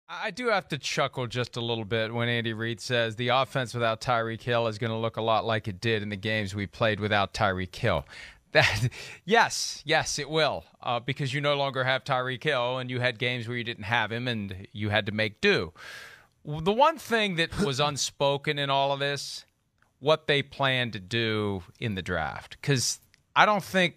I do have to chuckle just a little bit when Andy Reid says the offense without Tyreek Hill is going to look a lot like it did in the games we played without Tyreek Hill. That yes, it will, because you no longer have Tyreek Hill, and you had games where you didn't have him, and you had to make do. The one thing that was unspoken in all of this, what they plan to do in the draft, because I don't think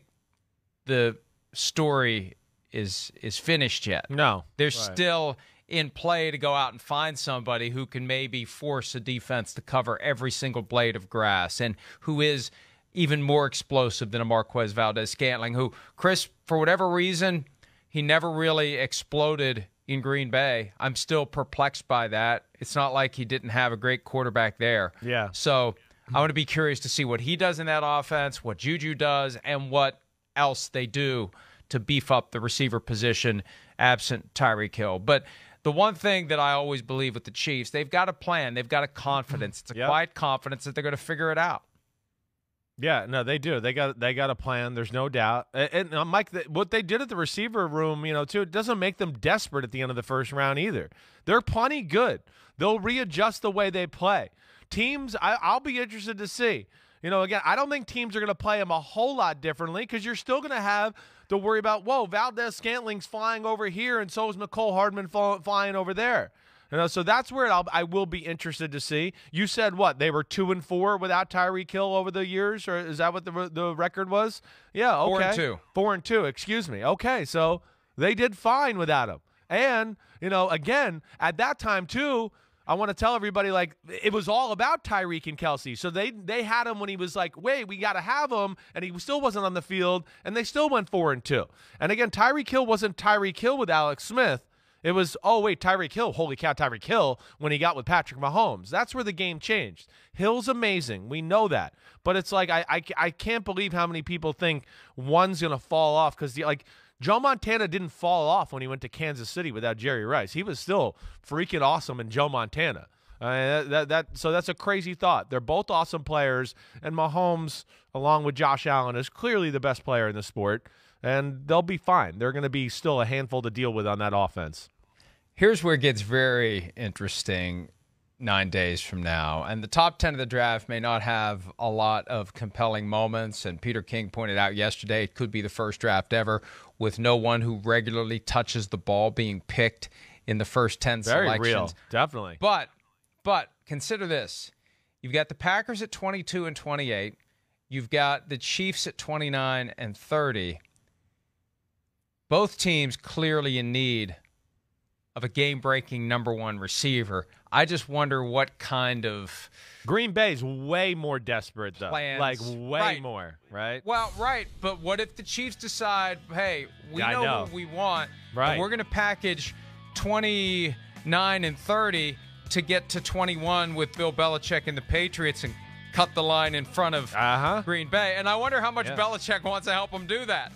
the story is finished yet. No, there's still in play to go out and find somebody who can maybe force a defense to cover every single blade of grass, and who is even more explosive than a Marquez Valdez-Scantling, who, Chris, for whatever reason, he never really exploded in Green Bay. I'm still perplexed by that. It's not like he didn't have a great quarterback there. Yeah. So I want to be curious to see what he does in that offense, what Juju does, and what else they do to beef up the receiver position absent Tyreek Hill. But the one thing that I always believe with the Chiefs, they've got a plan. They've got a confidence. It's a quiet confidence that they're going to figure it out. Yeah, no, they do. They got a plan. There's no doubt. And Mike, what they did at the receiver room, too, it doesn't make them desperate at the end of the first round either. They're plenty good. They'll readjust the way they play. Teams, I'll be interested to see. Again, I don't think teams are going to play them a whole lot differently, because you're still going to have to worry about, Valdez-Scantling's flying over here, and so is McCole Hardman flying over there. So that's where I will be interested to see. You said what? They were 2-4 without Tyreek Hill over the years, or is that what the record was? Yeah, okay. 4-2. 4-2, excuse me. Okay, so they did fine without him. And, again, at that time too, I want to tell everybody, it was all about Tyreek and Kelsey. So they had him when he was like, wait, we got to have him, and he still wasn't on the field, and they still went 4-2. And again, Tyreek Hill wasn't Tyreek Hill with Alex Smith. It was, Tyreek Hill, holy cow, Tyreek Hill, when he got with Patrick Mahomes. That's where the game changed. Hill's amazing. We know that. But it's like, I can't believe how many people think one's going to fall off, because, Joe Montana didn't fall off when he went to Kansas City without Jerry Rice. He was still freaking awesome in Joe Montana. So that's a crazy thought. They're both awesome players, and Mahomes, along with Josh Allen, is clearly the best player in the sport. And they'll be fine. They're going to be still a handful to deal with on that offense. Here's where it gets very interesting 9 days from now. And the top 10 of the draft may not have a lot of compelling moments. And Peter King pointed out yesterday it could be the first draft ever with no one who regularly touches the ball being picked in the first 10 selections. Very real, definitely. But consider this. You've got the Packers at 22 and 28. You've got the Chiefs at 29 and 30. Both teams clearly in need of a game-breaking number one receiver. I just wonder what kind of Green Bay's way more desperate, though. Plans. Way more, right? Well, right. But what if the Chiefs decide, hey, we know what we want, right? We're going to package 29 and 30 to get to 21 with Bill Belichick and the Patriots and cut the line in front of Green Bay. And I wonder how much Belichick wants to help them do that.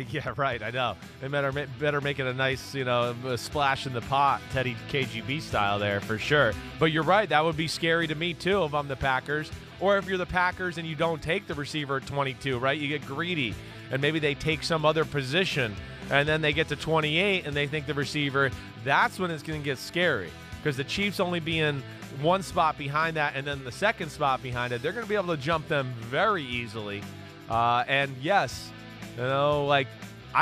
Yeah, right. I know. They better make it a nice, a splash in the pot, Teddy KGB style there for sure. But you're right. That would be scary to me, too, if I'm the Packers. Or if you're the Packers and you don't take the receiver at 22, right? You get greedy, and maybe they take some other position, and then they get to 28, and they think the receiver. That's when it's going to get scary, because the Chiefs only being one spot behind that and then the second spot behind it, they're going to be able to jump them very easily. And yes, I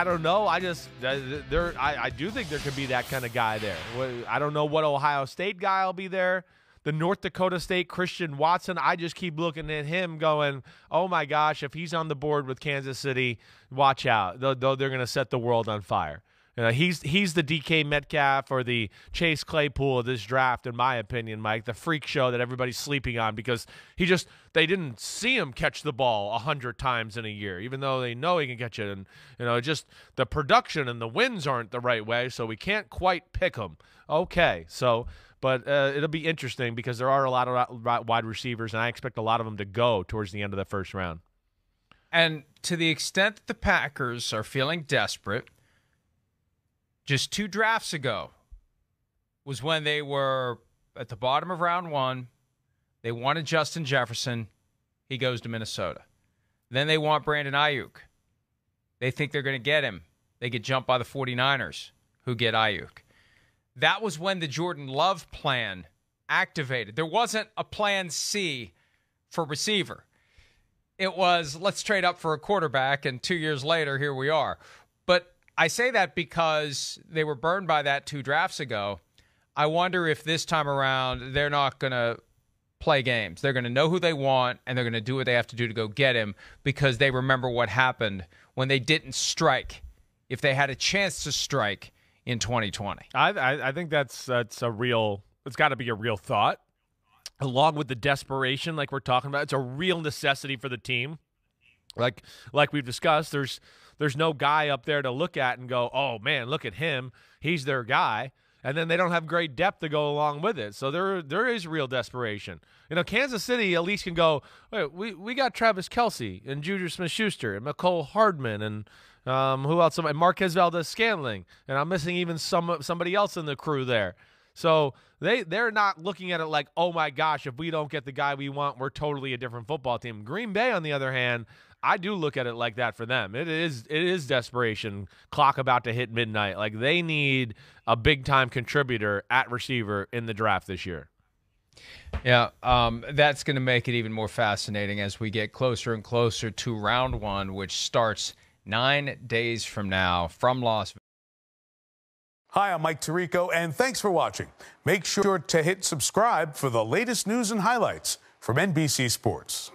don't know. I do think there could be that kind of guy there. I don't know what Ohio State guy will be there. The North Dakota State Christian Watson, I just keep looking at him going, oh my gosh, if he's on the board with Kansas City, watch out. They're going to set the world on fire. He's the DK Metcalf or the Chase Claypool of this draft, in my opinion, Mike. The freak show that everybody's sleeping on, because they didn't see him catch the ball 100 times in a year, even though they know he can catch it. And just the production and the wins aren't the right way, so we can't quite pick him. Okay, but it'll be interesting, because there are a lot of wide receivers, and I expect a lot of them to go towards the end of the first round. And to the extent that the Packers are feeling desperate, just 2 drafts ago was when they were at the bottom of round 1. They wanted Justin Jefferson. He goes to Minnesota. Then they want Brandon Ayuk. They think they're going to get him. They get jumped by the 49ers, who get Ayuk. that was when the Jordan Love plan activated. There wasn't a plan C for receiver. It was, let's trade up for a quarterback, and 2 years later, here we are. But I say that because they were burned by that 2 drafts ago. I wonder if this time around they're not going to play games. They're going to know who they want, and they're going to do what they have to do to go get him because they remember what happened when they didn't strike, if they had a chance to strike in 2020. I think that's a real – it's got to be a real thought. Along with the desperation like we're talking about, it's a real necessity for the team. Like we've discussed, there's no guy up there to look at and go, oh, man, look at him. He's their guy. And then they don't have great depth to go along with it. So there is real desperation. You know, Kansas City at least can go, wait, we got Travis Kelce and Juju Smith-Schuster and McCole Hardman and who else? And Marquez Valdez-Scantling. And I'm missing even somebody else in the crew there. So they're not looking at it like, oh, my gosh, if we don't get the guy we want, we're totally a different football team. Green Bay, on the other hand, I do look at it like that for them. It is desperation, clock about to hit midnight. Like, they need a big-time contributor at receiver in the draft this year. Yeah, that's going to make it even more fascinating as we get closer and closer to round 1, which starts 9 days from now from Las Vegas. Hi, I'm Mike Tirico, and thanks for watching. Make sure to hit subscribe for the latest news and highlights from NBC Sports.